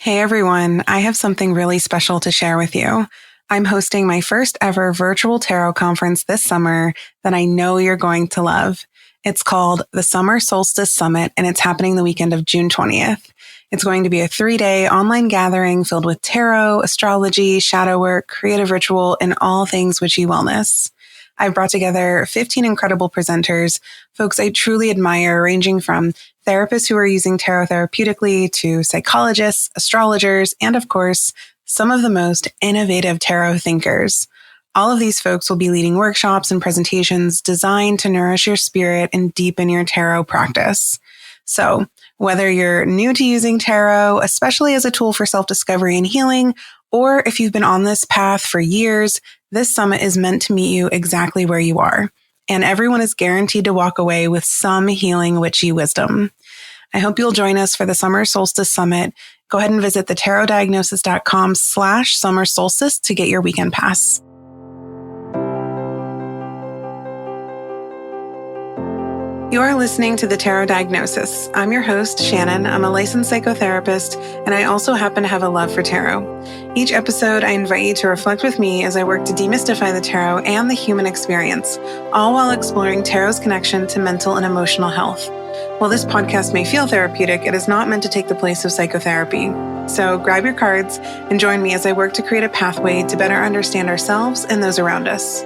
Hey everyone, I have something really special to share with you. I'm hosting my first ever virtual tarot conference this summer that I know you're going to love. It's called the Summer Solstice Summit, and it's happening the weekend of June 20th. It's going to be a 3-day online gathering filled with tarot, astrology, shadow work, creative ritual, and all things witchy wellness. I've brought together 15 incredible presenters, folks I truly admire, ranging from therapists who are using tarot therapeutically to psychologists, astrologers, and of course, some of the most innovative tarot thinkers. All of these folks will be leading workshops and presentations designed to nourish your spirit and deepen your tarot practice. So, whether you're new to using tarot, especially as a tool for self-discovery and healing, or if you've been on this path for years, this summit is meant to meet you exactly where you are. And everyone is guaranteed to walk away with some healing witchy wisdom. I hope you'll join us for the Summer Solstice Summit. Go ahead and visit thetarotdiagnosis.com/summer solstice to get your weekend pass. You are listening to The Tarot Diagnosis. I'm your host, Shannon. I'm a licensed psychotherapist, and I also happen to have a love for tarot. Each episode, I invite you to reflect with me as I work to demystify the tarot and the human experience, all while exploring tarot's connection to mental and emotional health. While this podcast may feel therapeutic, it is not meant to take the place of psychotherapy. So grab your cards and join me as I work to create a pathway to better understand ourselves and those around us.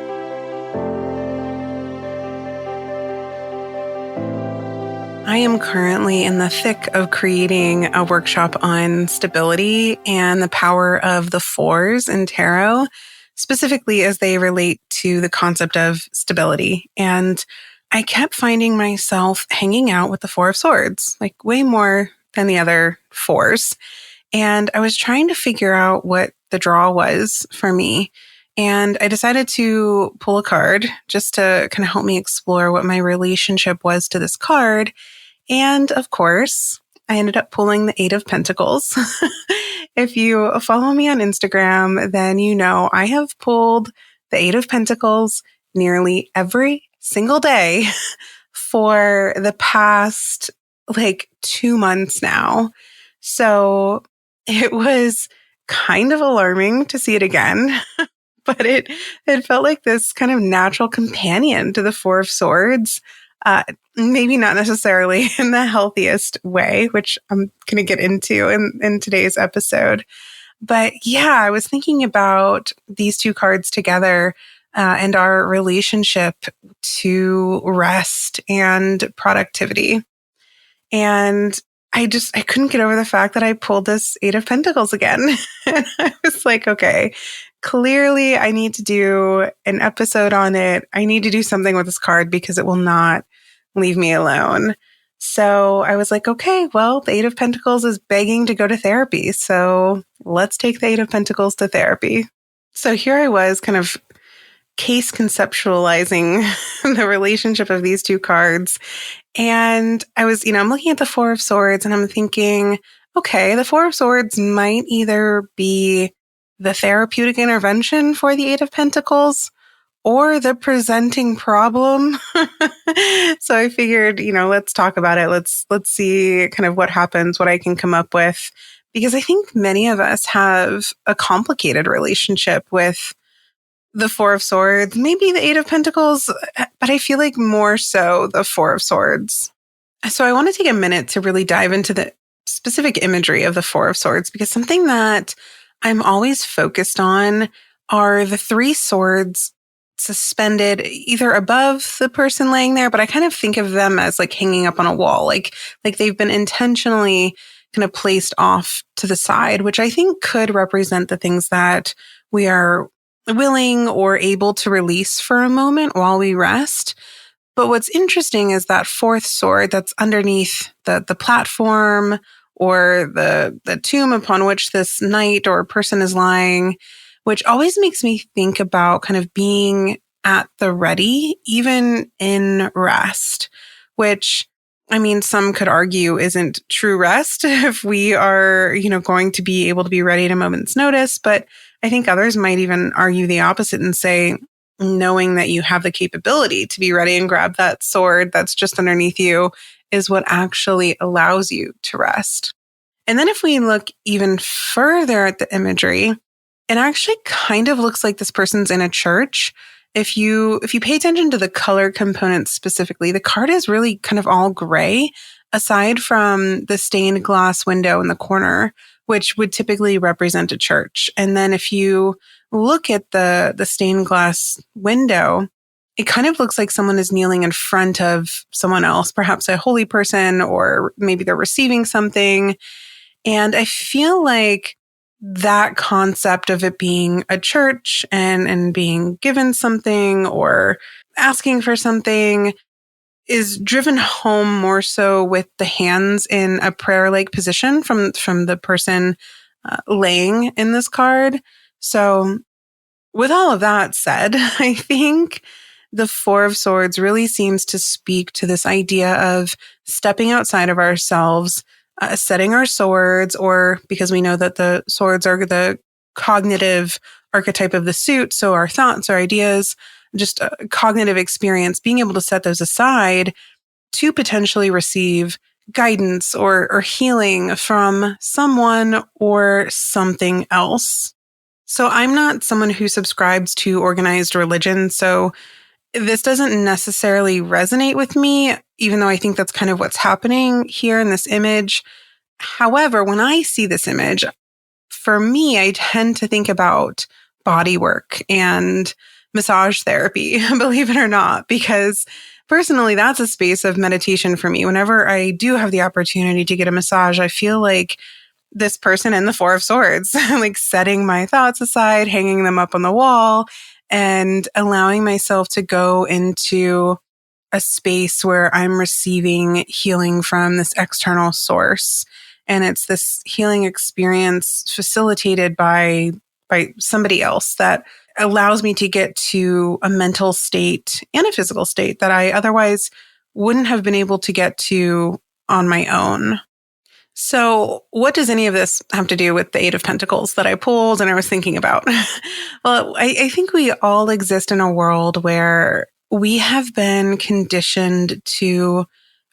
I am currently in the thick of creating a workshop on stability and the power of the fours in tarot, specifically as they relate to the concept of stability. And I kept finding myself hanging out with the Four of Swords, like way more than the other fours. And I was trying to figure out what the draw was for me. And I decided to pull a card just to kind of help me explore what my relationship was to this card. And of course, I ended up pulling the Eight of Pentacles. If you follow me on Instagram, then you know I have pulled the Eight of Pentacles nearly every single day for the past 2 months now. So it was kind of alarming to see it again, but it felt like this kind of natural companion to the Four of Swords. Maybe not necessarily in the healthiest way, which I'm going to get into in today's episode. But yeah, I was thinking about these two cards together and our relationship to rest and productivity. And I couldn't get over the fact that I pulled this Eight of Pentacles again. And I was like, okay, clearly I need to do an episode on it. I need to do something with this card because it will not leave me alone. So I was like, okay, well, the Eight of Pentacles is begging to go to therapy. So let's take the Eight of Pentacles to therapy. So here I was kind of case conceptualizing the relationship of these two cards. And I was, I'm looking at the Four of Swords and I'm thinking, okay, the Four of Swords might either be the therapeutic intervention for the Eight of Pentacles or the presenting problem. So I figured, let's talk about it. Let's see kind of what happens, what I can come up with, because I think many of us have a complicated relationship with the Four of Swords, maybe the Eight of Pentacles, but I feel like more so the Four of Swords. So I want to take a minute to really dive into the specific imagery of the Four of Swords, because something that I'm always focused on are the three swords suspended either above the person laying there, but I kind of think of them as like hanging up on a wall, like they've been intentionally kind of placed off to the side, which I think could represent the things that we are willing or able to release for a moment while we rest. But what's interesting is that fourth sword that's underneath the platform or the tomb upon which this knight or person is lying, which always makes me think about kind of being at the ready, even in rest, which, some could argue isn't true rest if we are, going to be able to be ready at a moment's notice. But I think others might even argue the opposite and say, knowing that you have the capability to be ready and grab that sword that's just underneath you is what actually allows you to rest. And then if we look even further at the imagery, it actually kind of looks like this person's in a church. If you pay attention to the color components specifically, the card is really kind of all gray, aside from the stained glass window in the corner, which would typically represent a church. And then if you look at the stained glass window, it kind of looks like someone is kneeling in front of someone else, perhaps a holy person, or maybe they're receiving something. And I feel like that concept of it being a church and being given something or asking for something is driven home more so with the hands in a prayer-like position from the person laying in this card. So with all of that said, I think the Four of Swords really seems to speak to this idea of stepping outside of ourselves, setting our swords, or because we know that the swords are the cognitive archetype of the suit. So our thoughts, our ideas, just a cognitive experience, being able to set those aside to potentially receive guidance or healing from someone or something else. So I'm not someone who subscribes to organized religion. So this doesn't necessarily resonate with me, even though I think that's kind of what's happening here in this image. However, when I see this image, for me, I tend to think about body work and massage therapy, believe it or not, because personally, that's a space of meditation for me. Whenever I do have the opportunity to get a massage, I feel like this person in the Four of Swords, like setting my thoughts aside, hanging them up on the wall, and allowing myself to go into a space where I'm receiving healing from this external source. And it's this healing experience facilitated by somebody else that allows me to get to a mental state and a physical state that I otherwise wouldn't have been able to get to on my own. So what does any of this have to do with the Eight of Pentacles that I pulled and I was thinking about? Well, I think we all exist in a world where we have been conditioned to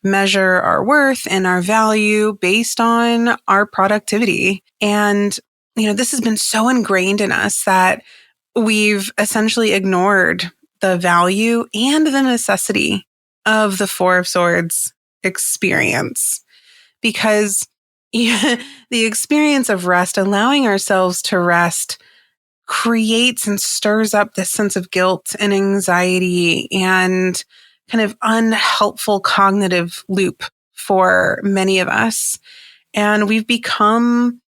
measure our worth and our value based on our productivity. And, this has been so ingrained in us that we've essentially ignored the value and the necessity of the Four of Swords experience. Because the experience of rest, allowing ourselves to rest, creates and stirs up this sense of guilt and anxiety and kind of unhelpful cognitive loop for many of us. And we've become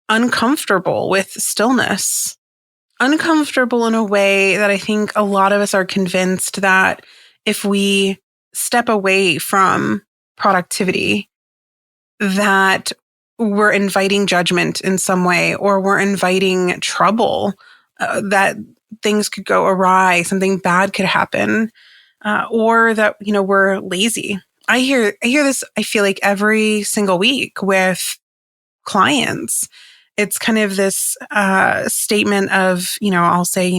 uncomfortable with stillness, uncomfortable in a way that I think a lot of us are convinced that if we step away from productivity, that we're inviting judgment in some way, or we're inviting trouble, that things could go awry, something bad could happen, or that, we're lazy. I hear this, I feel like every single week with clients. It's kind of this statement of, I'll say,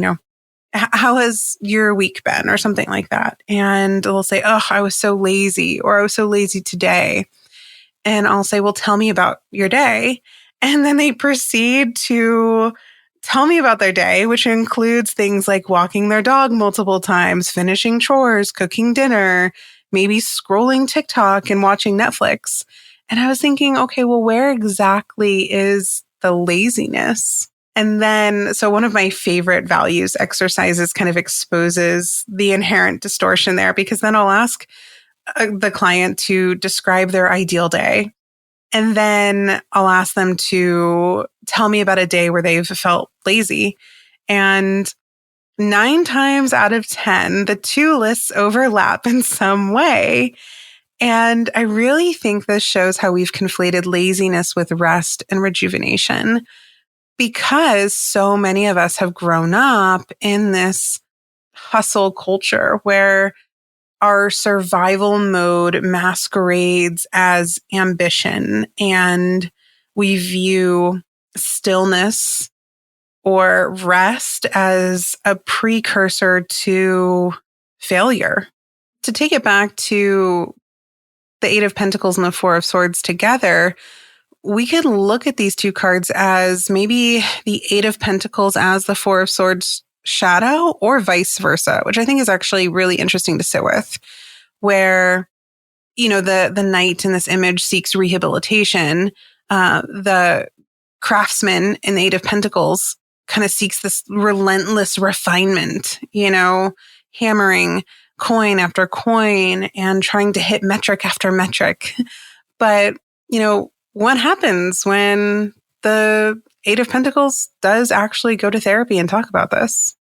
how has your week been, or something like that. And they'll say, oh, I was so lazy, or I was so lazy today. And I'll say, well, tell me about your day. And then they proceed to tell me about their day, which includes things like walking their dog multiple times, finishing chores, cooking dinner, maybe scrolling TikTok and watching Netflix. And I was thinking, okay, well, where exactly is the laziness? And then, so one of my favorite values exercises kind of exposes the inherent distortion there, because then I'll ask the client to describe their ideal day. And then I'll ask them to tell me about a day where they've felt lazy. And 9 times out of 10, the two lists overlap in some way. And I really think this shows how we've conflated laziness with rest and rejuvenation, because so many of us have grown up in this hustle culture where our survival mode masquerades as ambition, and we view stillness or rest as a precursor to failure. To take it back to the Eight of Pentacles and the Four of Swords together, we could look at these two cards as maybe the Eight of Pentacles as the Four of Swords shadow, or vice versa, which I think is actually really interesting to sit with, where, the knight in this image seeks rehabilitation. The craftsman in the Eight of Pentacles kind of seeks this relentless refinement, hammering coin after coin and trying to hit metric after metric. But, what happens when the Eight of Pentacles does actually go to therapy and talk about this?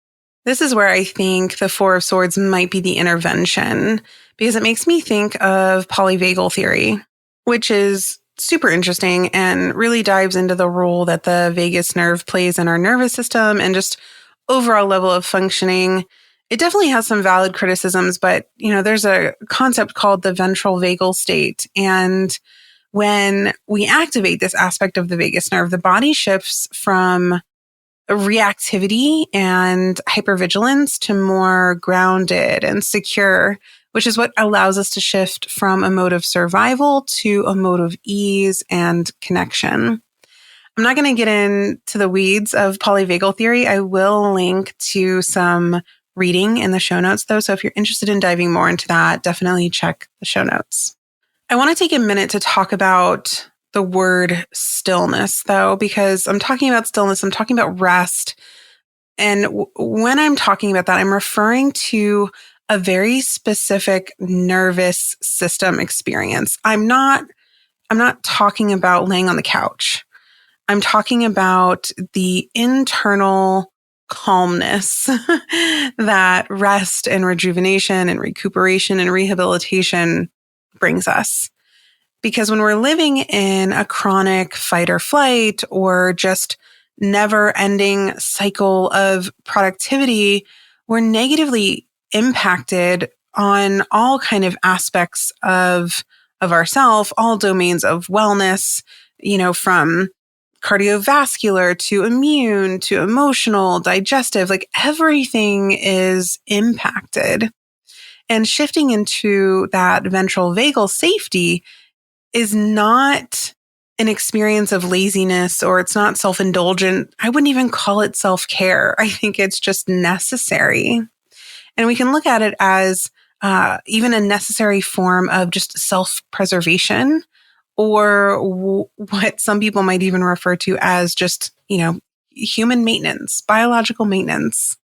This is where I think the Four of Swords might be the intervention, because it makes me think of Polyvagal Theory, which is super interesting and really dives into the role that the vagus nerve plays in our nervous system and just overall level of functioning. It definitely has some valid criticisms, but there's a concept called the ventral vagal state. And when we activate this aspect of the vagus nerve, the body shifts from reactivity and hypervigilance to more grounded and secure, which is what allows us to shift from a mode of survival to a mode of ease and connection. I'm not going to get into the weeds of polyvagal theory. I will link to some reading in the show notes, though. So if you're interested in diving more into that, definitely check the show notes. I want to take a minute to talk about the word stillness, though, because I'm talking about stillness, I'm talking about rest. And when I'm talking about that, I'm referring to a very specific nervous system experience. I'm not talking about laying on the couch. I'm talking about the internal calmness that rest and rejuvenation and recuperation and rehabilitation brings us. Because when we're living in a chronic fight or flight or just never ending cycle of productivity, we're negatively impacted on all kind of aspects of ourself, all domains of wellness, from cardiovascular to immune to emotional, digestive, like everything is impacted. And shifting into that ventral vagal safety is not an experience of laziness, or it's not self-indulgent. I wouldn't even call it self-care. I think it's just necessary. And we can look at it as even a necessary form of just self-preservation, or what some people might even refer to as just, human maintenance, biological maintenance.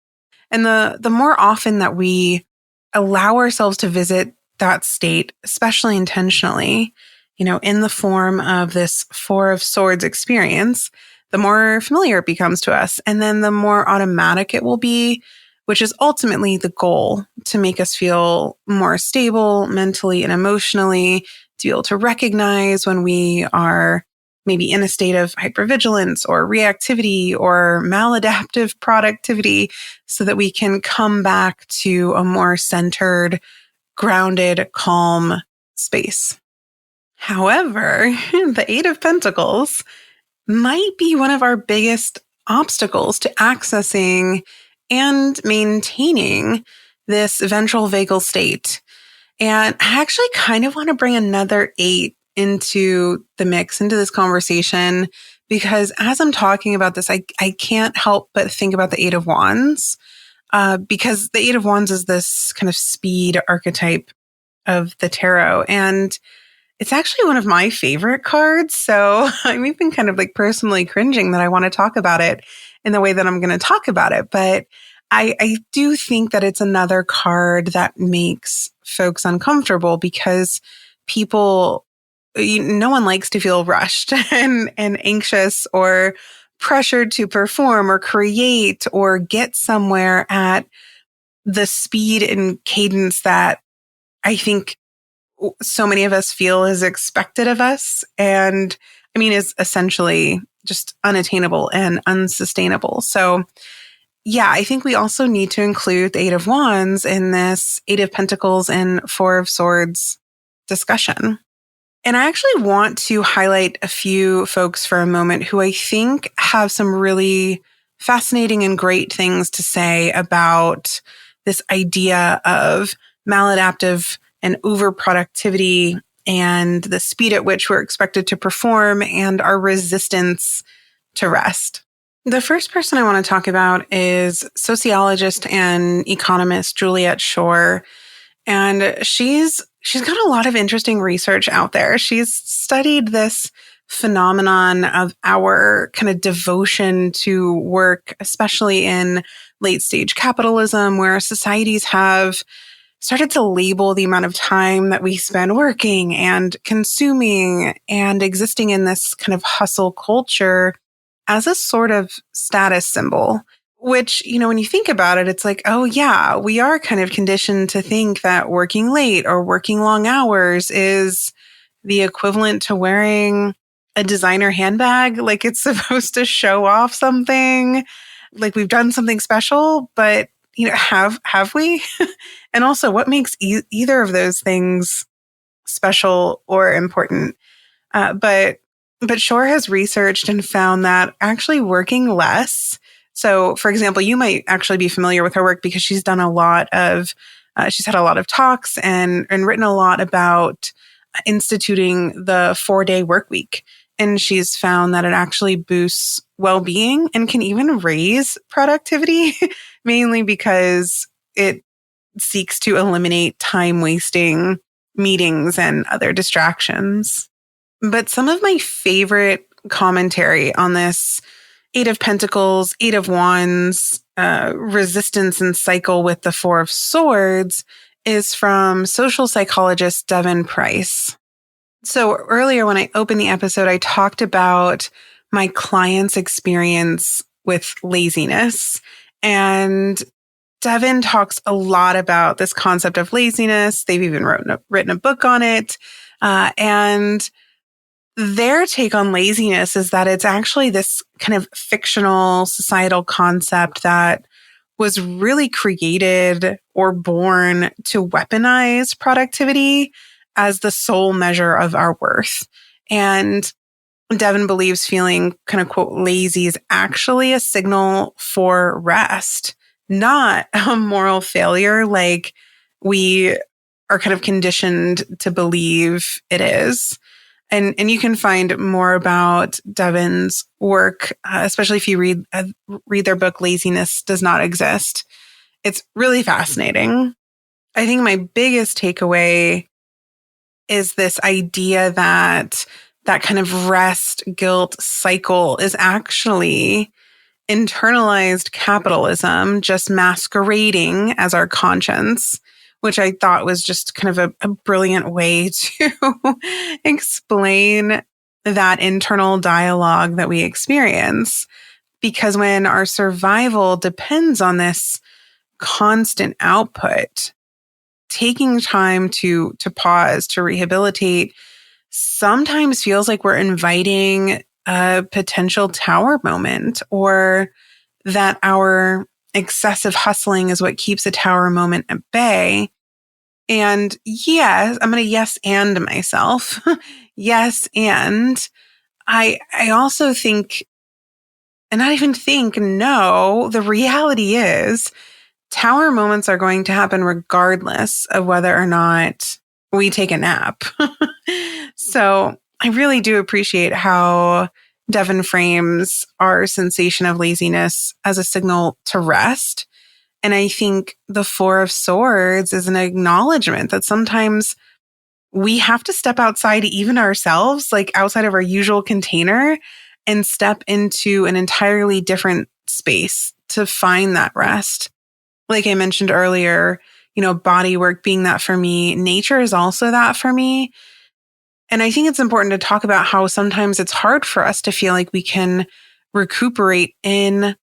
And the more often that we allow ourselves to visit that state, especially intentionally, in the form of this Four of Swords experience, the more familiar it becomes to us. And then the more automatic it will be, which is ultimately the goal, to make us feel more stable mentally and emotionally, to be able to recognize when we are maybe in a state of hypervigilance or reactivity or maladaptive productivity, so that we can come back to a more centered, grounded, calm space. However, the Eight of Pentacles might be one of our biggest obstacles to accessing and maintaining this ventral vagal state. And I actually kind of want to bring another eight into the mix, into this conversation, because as I'm talking about this, I can't help but think about the Eight of Wands, because the Eight of Wands is this kind of speed archetype of the tarot. And it's actually one of my favorite cards. So I'm even kind of like personally cringing that I want to talk about it in the way that I'm going to talk about it. But I do think that it's another card that makes folks uncomfortable, because no one likes to feel rushed and anxious or pressured to perform or create or get somewhere at the speed and cadence that I think so many of us feel is expected of us, and is essentially just unattainable and unsustainable. So yeah, I think we also need to include the Eight of Wands in this Eight of Pentacles and Four of Swords discussion. And I actually want to highlight a few folks for a moment who I think have some really fascinating and great things to say about this idea of maladaptive and overproductivity and the speed at which we're expected to perform and our resistance to rest. The first person I want to talk about is sociologist and economist Juliet Schor. And she's got a lot of interesting research out there. She's studied this phenomenon of our kind of devotion to work, especially in late stage capitalism, where societies have started to label the amount of time that we spend working and consuming and existing in this kind of hustle culture as a sort of status symbol. Which, when you think about it, it's like, oh yeah, we are kind of conditioned to think that working late or working long hours is the equivalent to wearing a designer handbag. Like it's supposed to show off something, like we've done something special, but have we? And also, what makes either of those things special or important? But Shore has researched and found that actually working less. So, for example, you might actually be familiar with her work because she's done a lot of, she's had a lot of talks and written a lot about instituting the 4-day work week. And she's found that it actually boosts well-being and can even raise productivity, mainly because it seeks to eliminate time-wasting meetings and other distractions. But some of my favorite commentary on this Eight of Pentacles, Eight of Wands, resistance and cycle with the Four of Swords is from social psychologist Devon Price. So earlier when I opened the episode, I talked about my client's experience with laziness. And Devon talks a lot about this concept of laziness. They've even written a book on it. And their take on laziness is that it's actually this kind of fictional societal concept that was really created or born to weaponize productivity as the sole measure of our worth. And Devon believes feeling kind of quote lazy is actually a signal for rest, not a moral failure like we are kind of conditioned to believe it is. And you can find more about Devon's work, especially if you read their book, Laziness Does Not Exist. It's really fascinating. I think my biggest takeaway is this idea that kind of rest guilt cycle is actually internalized capitalism, just masquerading as our conscience, which I thought was just kind of a brilliant way to explain that internal dialogue that we experience. Because when our survival depends on this constant output, taking time to pause, to rehabilitate, sometimes feels like we're inviting a potential tower moment, or that our excessive hustling is what keeps a tower moment at bay. And yes, I'm going to yes and myself. Yes. And I also think, and not even think, no, the reality is tower moments are going to happen regardless of whether or not we take a nap. So I really do appreciate how Devon frames our sensation of laziness as a signal to rest. And I think the Four of Swords is an acknowledgement that sometimes we have to step outside even ourselves, like outside of our usual container, and step into an entirely different space to find that rest. Like I mentioned earlier, body work being that for me, nature is also that for me. And I think it's important to talk about how sometimes it's hard for us to feel like we can recuperate in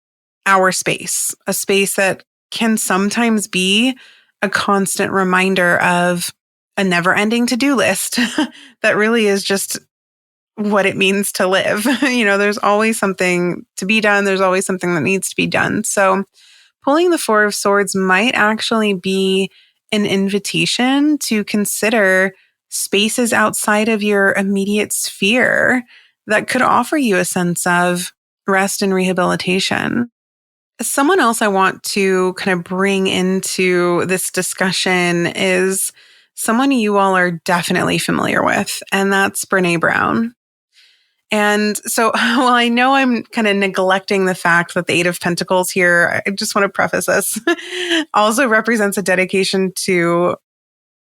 our space, a space that can sometimes be a constant reminder of a never-ending to-do list that really is just what it means to live. There's always something to be done. There's always something that needs to be done. So pulling the Four of Swords might actually be an invitation to consider spaces outside of your immediate sphere that could offer you a sense of rest and rehabilitation. Someone else I want to kind of bring into this discussion is someone you all are definitely familiar with, and that's Brene Brown. And so, while I know I'm kind of neglecting the fact that the Eight of Pentacles here, I just want to preface this, also represents a dedication to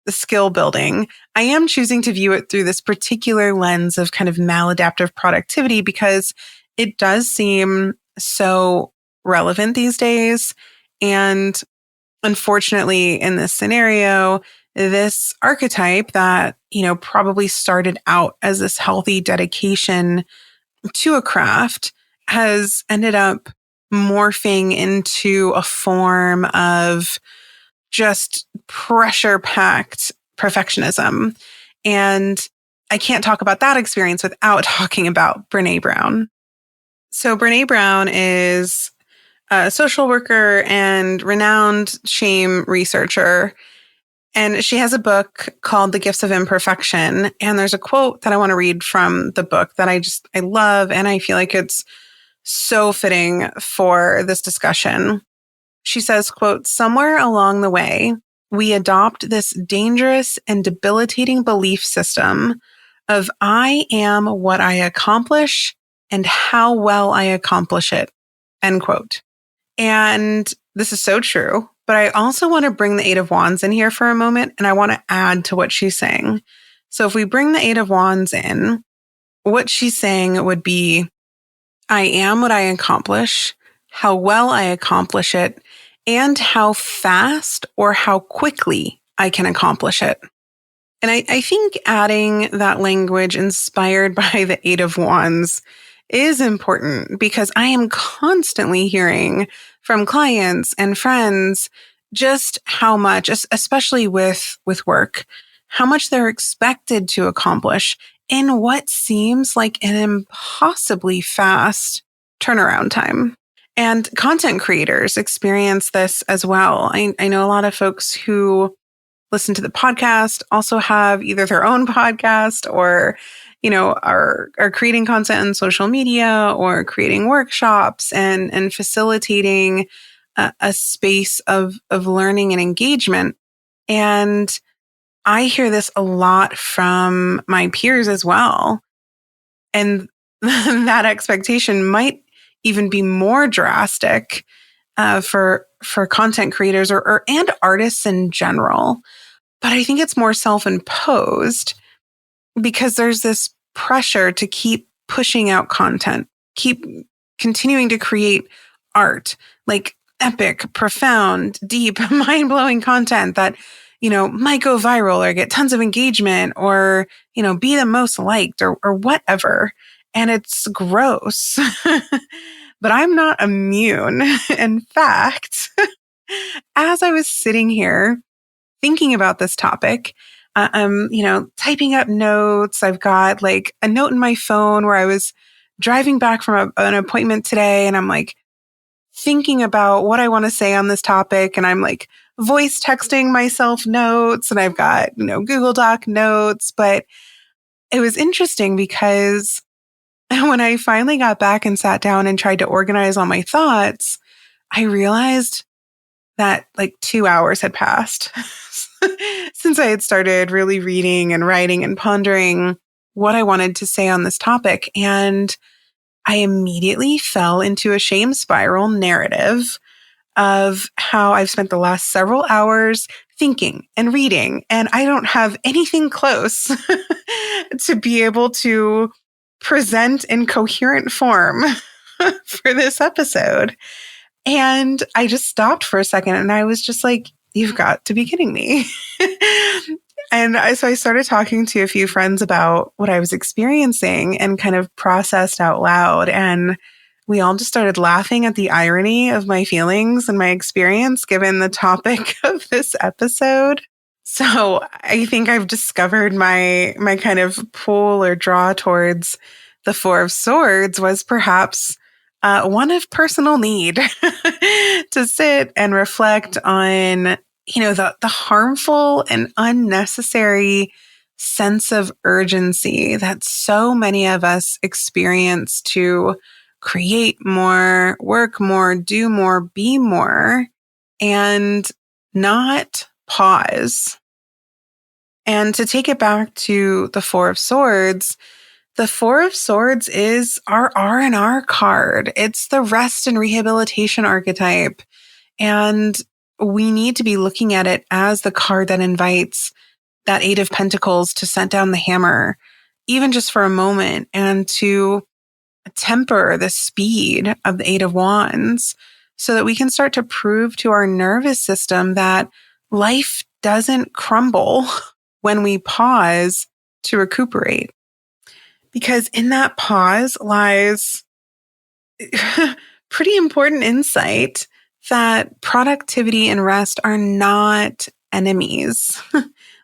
the skill building. I am choosing to view it through this particular lens of kind of maladaptive productivity because it does seem so relevant these days. And unfortunately, in this scenario, this archetype that, probably started out as this healthy dedication to a craft has ended up morphing into a form of just pressure packed perfectionism. And I can't talk about that experience without talking about Brene Brown. So Brene Brown is a social worker and renowned shame researcher. And she has a book called The Gifts of Imperfection. And there's a quote that I want to read from the book that I love. And I feel like it's so fitting for this discussion. She says, quote, "Somewhere along the way, we adopt this dangerous and debilitating belief system of I am what I accomplish and how well I accomplish it," end quote. And this is so true, but I also want to bring the Eight of Wands in here for a moment, and I want to add to what she's saying. So if we bring the Eight of Wands in, what she's saying would be, I am what I accomplish, how well I accomplish it, and how fast or how quickly I can accomplish it. And I think adding that language inspired by the Eight of Wands is important because I am constantly hearing from clients and friends just how much, especially with work, how much they're expected to accomplish in what seems like an impossibly fast turnaround time. And content creators experience this as well. I know a lot of folks who listen to the podcast also have either their own podcast or, are creating content on social media or creating workshops and facilitating a space of learning and engagement. And I hear this a lot from my peers as well. And that expectation might even be more drastic for content creators and artists in general. But I think it's more self-imposed because there's this pressure to keep pushing out content, keep continuing to create art, like epic, profound, deep, mind-blowing content that, might go viral or get tons of engagement or, be the most liked or whatever. And it's gross. But I'm not immune. In fact, as I was sitting here thinking about this topic, I'm, typing up notes. I've got like a note in my phone where I was driving back from an appointment today and I'm like thinking about what I want to say on this topic. And I'm like voice texting myself notes and I've got, Google Doc notes. But it was interesting because when I finally got back and sat down and tried to organize all my thoughts, I realized that like 2 hours had passed since I had started really reading and writing and pondering what I wanted to say on this topic. And I immediately fell into a shame spiral narrative of how I've spent the last several hours thinking and reading, and I don't have anything close to be able to present in coherent form for this episode. And I just stopped for a second and I was just like, you've got to be kidding me. So I started talking to a few friends about what I was experiencing and kind of processed out loud. And we all just started laughing at the irony of my feelings and my experience given the topic of this episode. So I think I've discovered my kind of pull or draw towards the Four of Swords was perhaps one of personal need to sit and reflect on, the harmful and unnecessary sense of urgency that so many of us experience to create more, work more, do more, be more, and not pause. And to take it back to the Four of Swords, the Four of Swords is our R&R card. It's the rest and rehabilitation archetype. And we need to be looking at it as the card that invites that Eight of Pentacles to set down the hammer, even just for a moment, and to temper the speed of the Eight of Wands so that we can start to prove to our nervous system that life doesn't crumble when we pause to recuperate. Because in that pause lies pretty important insight that productivity and rest are not enemies.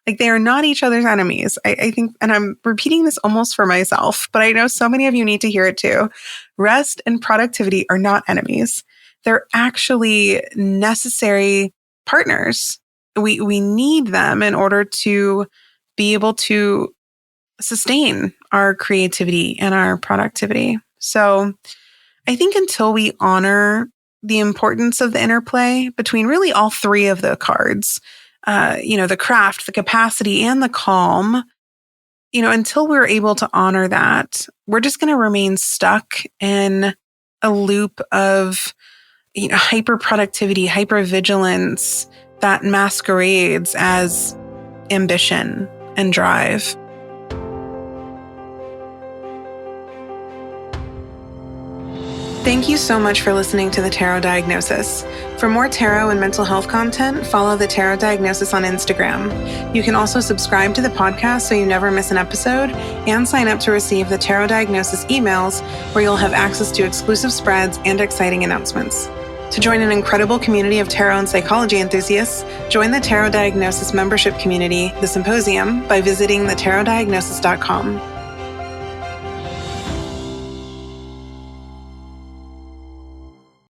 Like they are not each other's enemies. I think, and I'm repeating this almost for myself, but I know so many of you need to hear it too. Rest and productivity are not enemies. They're actually necessary partners. We need them in order to be able to sustain our creativity and our productivity. So I think until we honor the importance of the interplay between really all three of the cards, the craft, the capacity, and the calm, until we're able to honor that, we're just going to remain stuck in a loop of, hyper productivity, hyper vigilance that masquerades as ambition and drive. Thank you so much for listening to the Tarot Diagnosis. For more tarot and mental health content, follow the Tarot Diagnosis on Instagram. You can also subscribe to the podcast so you never miss an episode, and sign up to receive the Tarot Diagnosis emails, where you'll have access to exclusive spreads and exciting announcements. To join an incredible community of tarot and psychology enthusiasts, join the Tarot Diagnosis membership community, The Symposium, by visiting thetarotdiagnosis.com.